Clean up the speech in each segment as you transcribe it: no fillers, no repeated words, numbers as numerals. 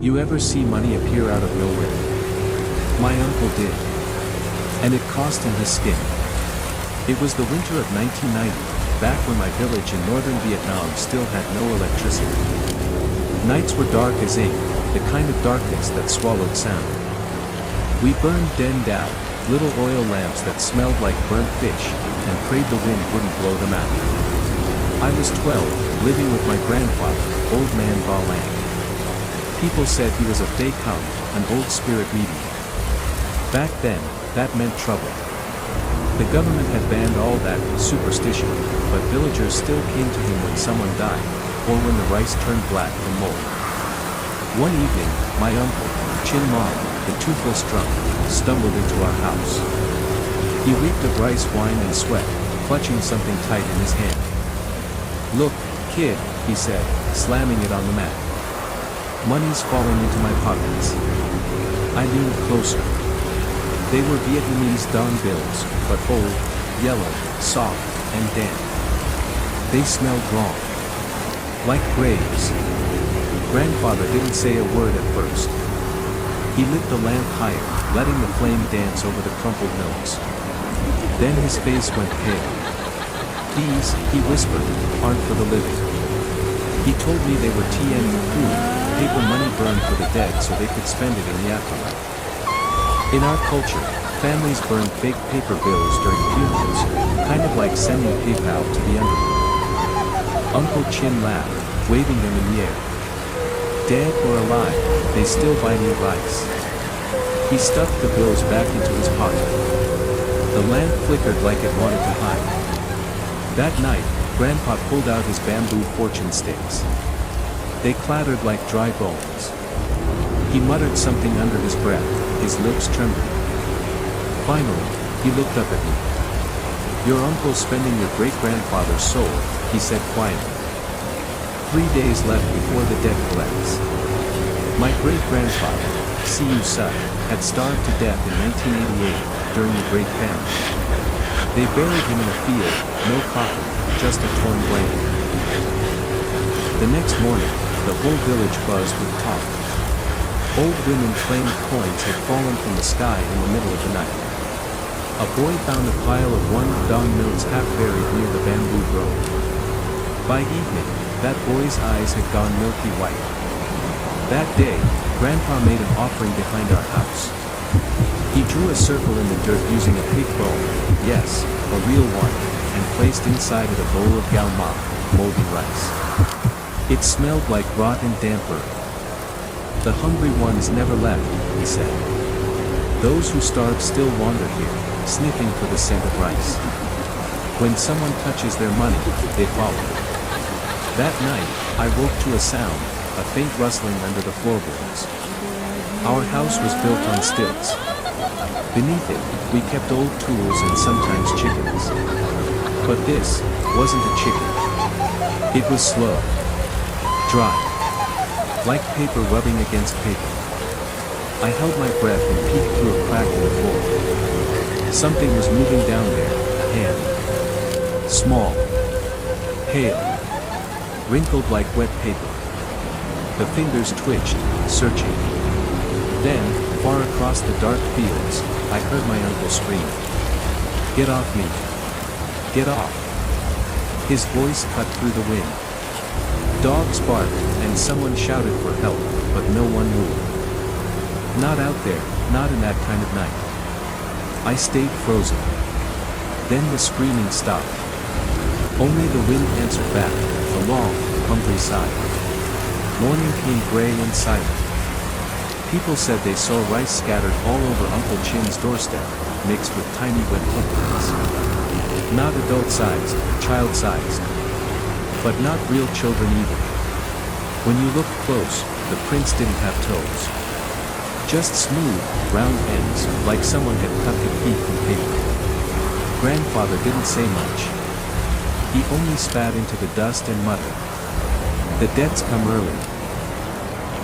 You ever see money appear out of nowhere? My uncle did. And it cost him his skin. It was the winter of 1990, back when my village in northern Vietnam still had no electricity. Nights were dark as ink, the kind of darkness that swallowed sound. We burned den-dao, little oil lamps that smelled like burnt fish, and prayed the wind wouldn't blow them out. I was 12, living with my grandfather, Old Man Ba Lang. People said he was a fake hound, an old spirit medium. Back then, that meant trouble. The government had banned all that superstition, but villagers still came to him when someone died, or when the rice turned black from mold. One evening, my uncle, Chin Mong, the toothless drunk, stumbled into our house. He reeked of rice wine and sweat, clutching something tight in his hand. "Look, kid," he said, slamming it on the mat. "Money's falling into my pockets." I leaned closer. They were Vietnamese dong bills, but old, yellow, soft, and damp. They smelled wrong. Like graves. Grandfather didn't say a word at first. He lit the lamp higher, letting the flame dance over the crumpled notes. Then his face went pale. "These," he whispered, "aren't for the living." He told me they were Tien Fu, paper money burned for the dead so they could spend it in the afterlife. In our culture, families burn fake paper bills during funerals, kind of like sending PayPal to the underworld. Uncle Chin laughed, waving them in the air. Dead or alive, they still buy me rice. He stuffed the bills back into his pocket. The lamp flickered like it wanted to hide. That night, Grandpa pulled out his bamboo fortune sticks. They clattered like dry bones. He muttered something under his breath, his lips trembling. Finally, he looked up at me. "Your uncle's spending your great-grandfather's soul," he said quietly. 3 days left before the debt collects. My great-grandfather, Siu Sut, had starved to death in 1988, during the Great Famine. They buried him in a field, no coffin, just a torn blanket. The next morning, the whole village buzzed with talk. Old women claimed coins had fallen from the sky in the middle of the night. A boy found a pile of $1 notes half buried near the bamboo grove. By evening, that boy's eyes had gone milky white. That day, Grandpa made an offering behind our house. He drew a circle in the dirt using a pig bone, yes, a real one, and placed inside it a bowl of gao ma, moldy rice. It smelled like rotten damp earth. "The hungry ones never left," he said. "Those who starve still wander here, sniffing for the scent of rice. When someone touches their money, they follow." That night, I woke to a sound, a faint rustling under the floorboards. Our house was built on stilts. Beneath it, we kept old tools and sometimes chickens. But this wasn't a chicken. It was slow. Dry. Like paper rubbing against paper. I held my breath and peeked through a crack in the floor. Something was moving down there, a hand. Small. Pale. Wrinkled like wet paper. The fingers twitched, searching. Then, far across the dark fields, I heard my uncle scream. "Get off me! Get off!" His voice cut through the wind. Dogs barked, and someone shouted for help, but no one moved. Not out there, not in that kind of night. I stayed frozen. Then the screaming stopped. Only the wind answered back, a long, hungry sigh. Morning came gray and silent. People said they saw rice scattered all over Uncle Chin's doorstep, mixed with tiny wet footprints. Not adult-sized, child-sized. But not real children either. When you looked close, the prints didn't have toes. Just smooth, round ends, like someone had cut the feet from paper. Grandfather didn't say much. He only spat into the dust and muttered. "The debts come early."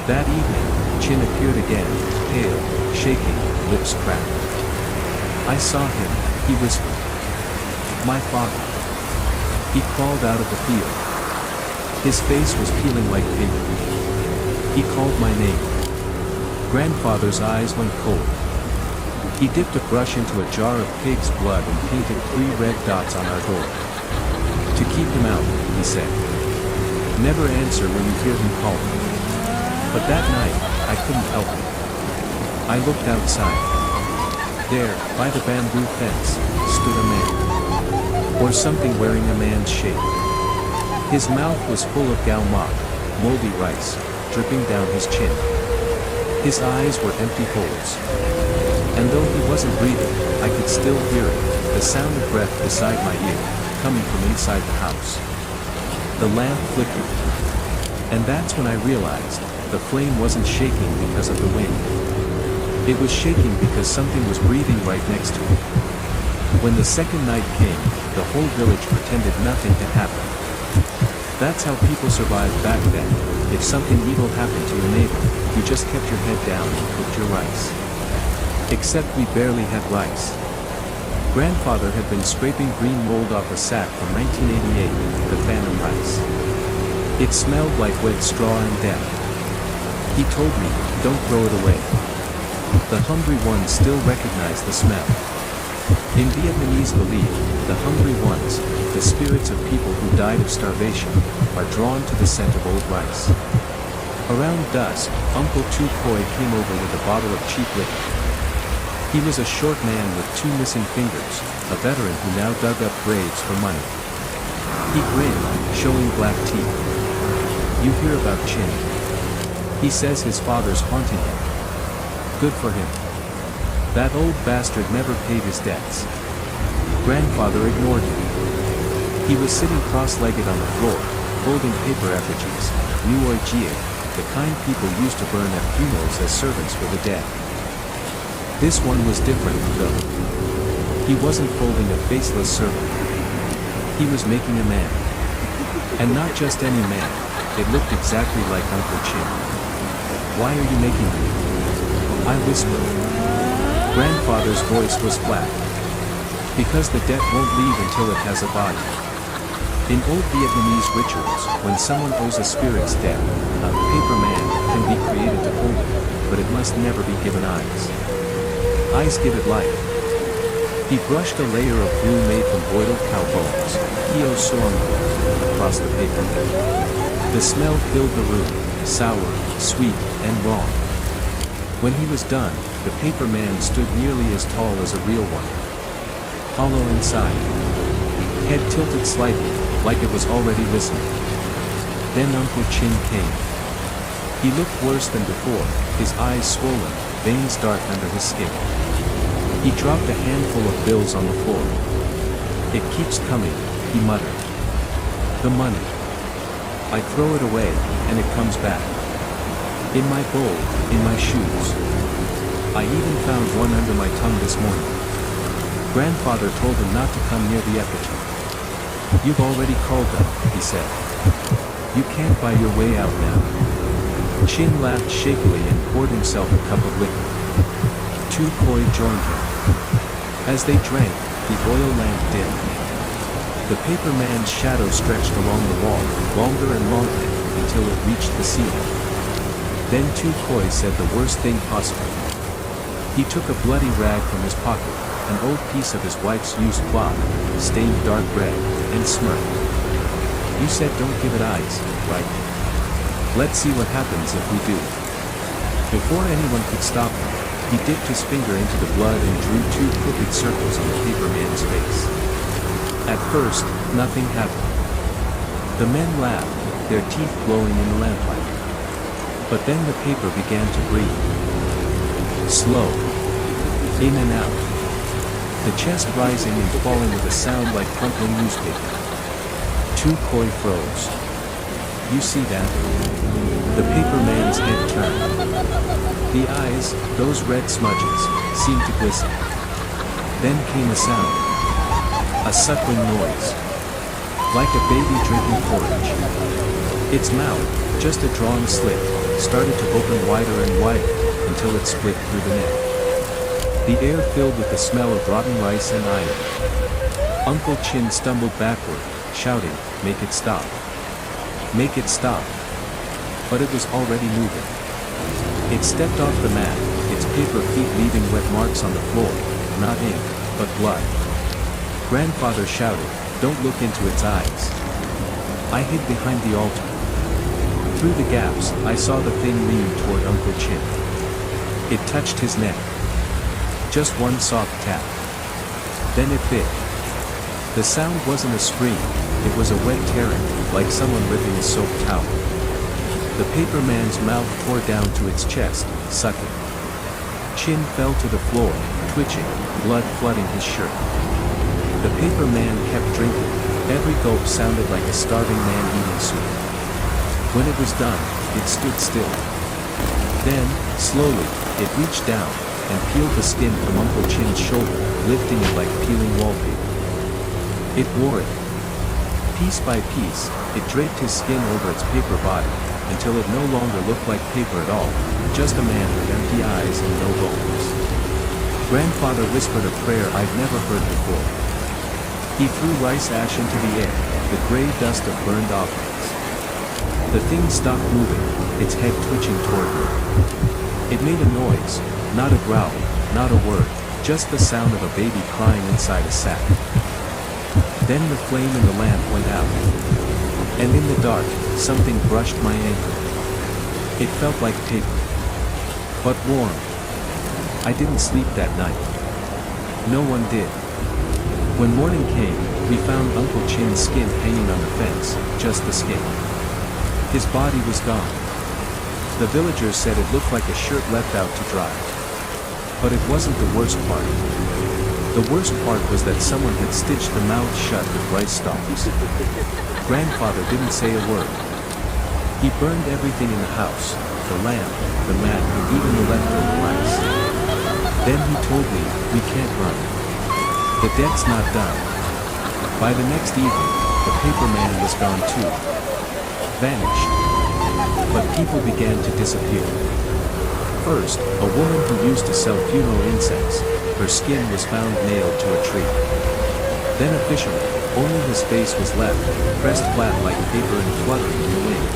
That evening, Chin appeared again, pale, shaking, lips cracked. "I saw him," he whispered. "My father." He crawled out of the field. His face was peeling like paper. He called my name. Grandfather's eyes went cold. He dipped a brush into a jar of pig's blood and painted 3 red dots on our door. To keep him out, he said. Never answer when you hear him calling. But that night, I couldn't help it. I looked outside. There, by the bamboo fence, stood a man. Or something wearing a man's shape. His mouth was full of gao mak, moldy rice, dripping down his chin. His eyes were empty holes. And though he wasn't breathing, I could still hear it, the sound of breath beside my ear, coming from inside the house. The lamp flickered. And that's when I realized, the flame wasn't shaking because of the wind. It was shaking because something was breathing right next to it. When the second night came, the whole village pretended nothing had happened. That's how people survived back then. If something evil happened to your neighbor, you just kept your head down and cooked your rice. Except we barely had rice. Grandfather had been scraping green mold off a sack from 1988, the Phantom rice. It smelled like wet straw and death. He told me, don't throw it away. The hungry ones still recognize the smell. In Vietnamese belief, the hungry ones, the spirits of people who died of starvation, are drawn to the scent of old rice. Around dusk, Uncle Tu Koi came over with a bottle of cheap liquor. He was a short man with 2 missing fingers, a veteran who now dug up graves for money. He grinned, showing black teeth. You hear about Chin. He says his father's haunting him. Good for him. That old bastard never paid his debts. Grandfather ignored him. He was sitting cross-legged on the floor, holding paper effigies, nuoi jie, the kind people used to burn at funerals as servants for the dead. This one was different, though. He wasn't folding a faceless servant. He was making a man. And not just any man, it looked exactly like Uncle Chin. Why are you making him? I whispered. Grandfather's voice was flat. Because the debt won't leave until it has a body. In old Vietnamese rituals, when someone owes a spirit's debt, a paper man can be created to hold it, but it must never be given eyes. Eyes give it life. He brushed a layer of glue made from boiled cow bones, hio suang, across the paper. The smell filled the room, sour, sweet, and wrong. When he was done, the paper man stood nearly as tall as a real one. Hollow inside. Head tilted slightly, like it was already listening. Then Uncle Chin came. He looked worse than before, his eyes swollen, veins dark under his skin. He dropped a handful of bills on the floor. It keeps coming, he muttered. The money. I throw it away, and it comes back. In my bowl, in my shoes. I even found one under my tongue this morning. Grandfather told him not to come near the effigy. You've already called them, he said. You can't buy your way out now. Chin laughed shakily and poured himself a cup of liquor. Tu Koi joined him. As they drank, the oil lamp dimmed. The paper man's shadow stretched along the wall, longer and longer, until it reached the ceiling. Then Tu Koi said the worst thing possible. He took a bloody rag from his pocket, an old piece of his wife's used cloth, stained dark red, and smirked. You said don't give it eyes, right? Let's see what happens if we do. Before anyone could stop him, he dipped his finger into the blood and drew 2 crooked circles on the paper man's face. At first, nothing happened. The men laughed, their teeth glowing in the lamplight. But then the paper began to breathe. Slow. In and out. The chest rising and falling with a sound like crumpling newspaper. Tu Koi froze. You see that? The paper man's head turned. The eyes, those red smudges, seemed to glisten. Then came a sound. A suckling noise. Like a baby drinking porridge. Its mouth, just a drawn slit, started to open wider and wider, until it split through the neck. The air filled with the smell of rotten rice and iron. Uncle Chin stumbled backward, shouting, "Make it stop! Make it stop!" But it was already moving. It stepped off the mat, its paper feet leaving wet marks on the floor, not ink, but blood. Grandfather shouted, "Don't look into its eyes." I hid behind the altar. Through the gaps, I saw the thing lean toward Uncle Chin. It touched his neck. Just one soft tap. Then it bit. The sound wasn't a scream, it was a wet tearing, like someone ripping a soap towel. The paper man's mouth tore down to its chest, sucking. Chin fell to the floor, twitching, blood flooding his shirt. The paper man kept drinking, every gulp sounded like a starving man eating soup. When it was done, it stood still. Then, slowly, it reached down, and peeled the skin from Uncle Chin's shoulder, lifting it like peeling wallpaper. It wore it. Piece by piece, it draped his skin over its paper body, until it no longer looked like paper at all, just a man with empty eyes and no bones. Grandfather whispered a prayer I'd never heard before. He threw rice ash into the air, the gray dust of burned offerings. The thing stopped moving, its head twitching toward me. It made a noise, not a growl, not a word, just the sound of a baby crying inside a sack. Then the flame in the lamp went out. And in the dark, something brushed my ankle. It felt like paper. But warm. I didn't sleep that night. No one did. When morning came, we found Uncle Chin's skin hanging on the fence, just the skin. His body was gone. The villagers said it looked like a shirt left out to dry. But it wasn't the worst part. The worst part was that someone had stitched the mouth shut with rice stalks. Grandfather didn't say a word. He burned everything in the house, the lamp, the mat, and even the leftover rice. Then he told me, "We can't run. The debt's not done." By the next evening, the paper man was gone too. Vanished. But people began to disappear. First, a woman who used to sell funeral incense, her skin was found nailed to a tree. Then officially, only his face was left, pressed flat like paper and fluttering in the wind.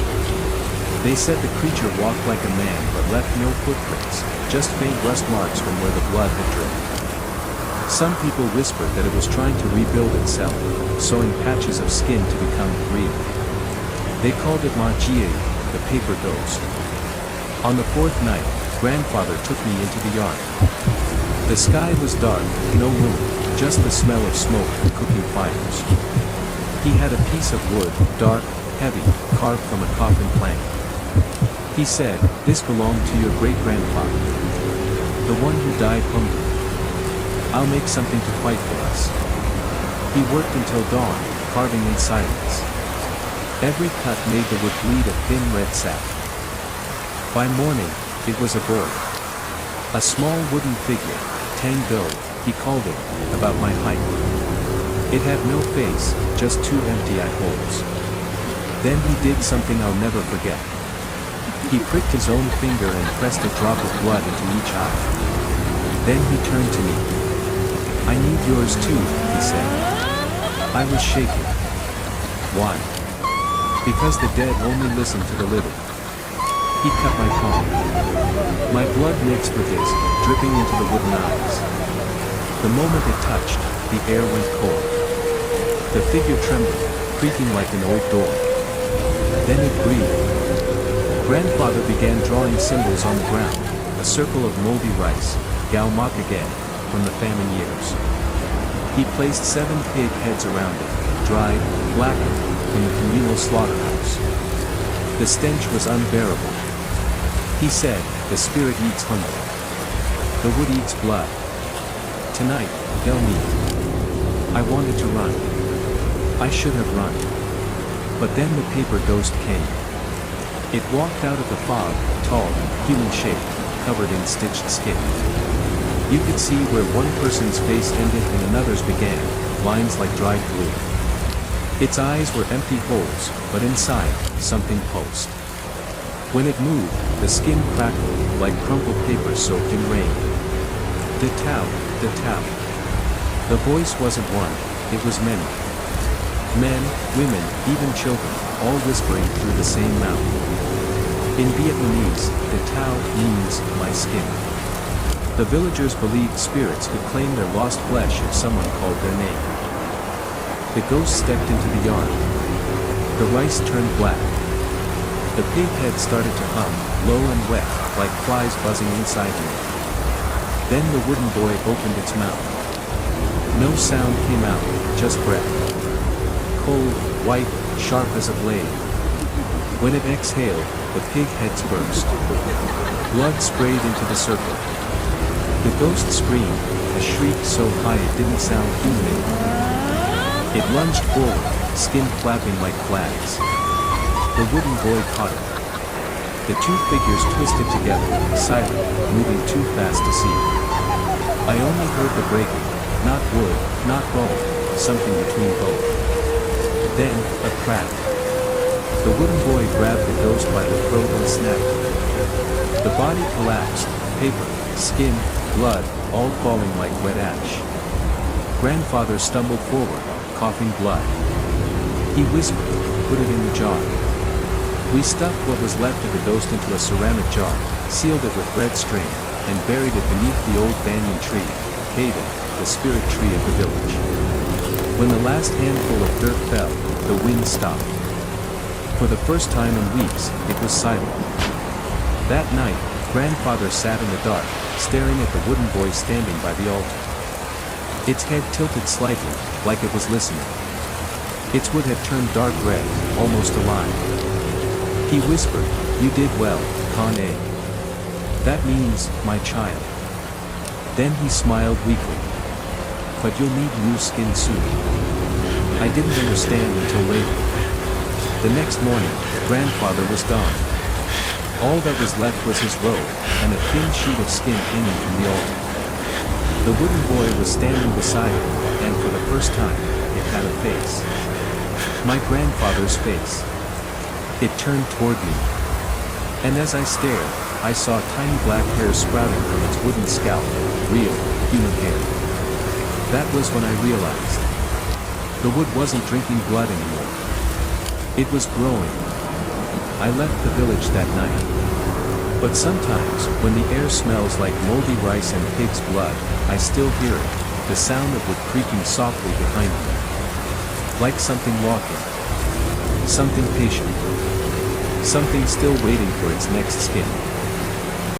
They said the creature walked like a man but left no footprints, just faint rust marks from where the blood had dripped. Some people whispered that it was trying to rebuild itself, sewing patches of skin to become real. They called it Ma Jie, the paper ghost. On the fourth night, Grandfather took me into the yard. The sky was dark, no moon, just the smell of smoke from cooking fires. He had a piece of wood, dark, heavy, carved from a coffin plank. He said, "This belonged to your great-grandfather. The one who died hungry. I'll make something to fight for us." He worked until dawn, carving in silence. Every cut made the wood bleed a thin red sap. By morning, it was a bird. A small wooden figure, Tang Do, he called it, about my height. It had no face, just two empty eye holes. Then he did something I'll never forget. He pricked his own finger and pressed a drop of blood into each eye. Then he turned to me. "I need yours too," he said. I was shaking. Why? Because the dead only listen to the living. He cut my palm. My blood mixed with his, dripping into the wooden eyes. The moment it touched, the air went cold. The figure trembled, creaking like an old door. Then it breathed. Grandfather began drawing symbols on the ground, a circle of moldy rice, Gao Makage, from the famine years. He placed 7 pig heads around it, dried, blackened, from the communal slaughterhouse. The stench was unbearable. He said, "The spirit eats hunger. The wood eats blood. Tonight, they'll meet." I wanted to run. I should have run. But then the paper ghost came. It walked out of the fog, tall, human-shaped, covered in stitched skin. You could see where one person's face ended and another's began, lines like dried glue. Its eyes were empty holes, but inside, something pulsed. When it moved, the skin crackled, like crumpled paper soaked in rain. The Tao, the Tao. The voice wasn't one, it was many. Men, women, even children, all whispering through the same mouth. In Vietnamese, the Tao means my skin. The villagers believed spirits could claim their lost flesh if someone called their name. The ghost stepped into the yard. The rice turned black. The pig head started to hum, low and wet, like flies buzzing inside me. Then the wooden boy opened its mouth. No sound came out, just breath. Cold, white, sharp as a blade. When it exhaled, the pig heads burst. Blood sprayed into the circle. The ghost screamed, a shriek so high it didn't sound human anymore. It lunged forward, skin flapping like flags. The wooden boy caught it. The two figures twisted together, silent, moving too fast to see. I only heard the breaking, not wood, not bone, something between both. Then, a crack. The wooden boy grabbed the ghost by the throat and snapped it. The body collapsed, paper, skin, blood, all falling like wet ash. Grandfather stumbled forward, coughing blood. He whispered, "Put it in the jar." We stuffed what was left of the ghost into a ceramic jar, sealed it with red string, and buried it beneath the old banyan tree, Haven, the spirit tree of the village. When the last handful of dirt fell, the wind stopped. For the first time in weeks, it was silent. That night, Grandfather sat in the dark, staring at the wooden boy standing by the altar. Its head tilted slightly, like it was listening. Its wood had turned dark red, almost alive. He whispered, "You did well, Con A. That means, my child." Then he smiled weakly. "But you'll need new skin soon." I didn't understand until later. The next morning, Grandfather was gone. All that was left was his robe, and a thin sheet of skin hanging from the altar. The wooden boy was standing beside him, and for the first time, it had a face. My grandfather's face. It turned toward me. And as I stared, I saw tiny black hairs sprouting from its wooden scalp, real, human hair. That was when I realized. The wood wasn't drinking blood anymore. It was growing. I left the village that night. But sometimes, when the air smells like moldy rice and pig's blood, I still hear it, the sound of wood creaking softly behind me. Like something walking. Something patient. Something still waiting for its next skin.